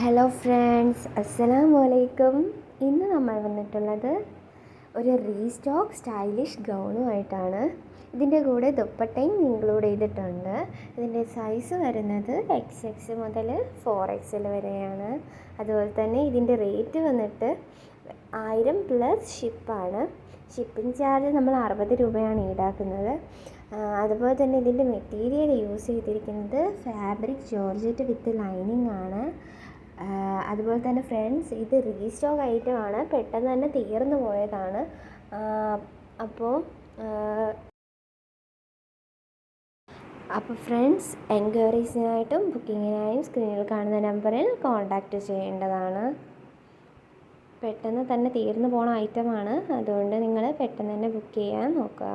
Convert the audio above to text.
Hello friends, അസ്സലാമു അലൈക്കും. ഇന്ന് നമ്മൾ വന്നിട്ടുള്ളത് ഒരു റീസ്റ്റോക്ക് സ്റ്റൈലിഷ് ഗൗണുമായിട്ടാണ്. ഇതിൻ്റെ കൂടെ ദുപ്പട്ടയും ഇൻക്ലൂഡ് ചെയ്തിട്ടുണ്ട്. ഇതിൻ്റെ സൈസ് വരുന്നത് XX മുതൽ 4XL വരെയാണ്. അതുപോലെ തന്നെ ഇതിൻ്റെ റേറ്റ് വന്നിട്ട് 1000+ ഷിപ്പാണ്. ഷിപ്പിംഗ് ചാർജ് നമ്മൾ 60 രൂപയാണ് ഈടാക്കുന്നത്. അതുപോലെ തന്നെ ഇതിൻ്റെ മെറ്റീരിയൽ യൂസ് ചെയ്തിരിക്കുന്നത് ഫാബ്രിക് ജോർജറ്റ് വിത്ത് ലൈനിങ് ആണ്. അതുപോലെ തന്നെ ഫ്രണ്ട്സ്, ഇത് റീസ്റ്റോക്ക് ഐറ്റമാണ്, പെട്ടെന്ന് തന്നെ തീർന്നു പോയതാണ്. അപ്പോൾ ഫ്രണ്ട്സ്, എൻക്വയറീസിനായിട്ടും ബുക്കിങ്ങിനായും സ്ക്രീനിൽ കാണുന്ന നമ്പറിൽ കോൺടാക്റ്റ് ചെയ്യേണ്ടതാണ്. പെട്ടെന്ന് തന്നെ തീർന്നു പോണ ഐറ്റമാണ്, അതുകൊണ്ട് നിങ്ങൾ പെട്ടെന്ന് തന്നെ ബുക്ക് ചെയ്യാൻ നോക്കുക.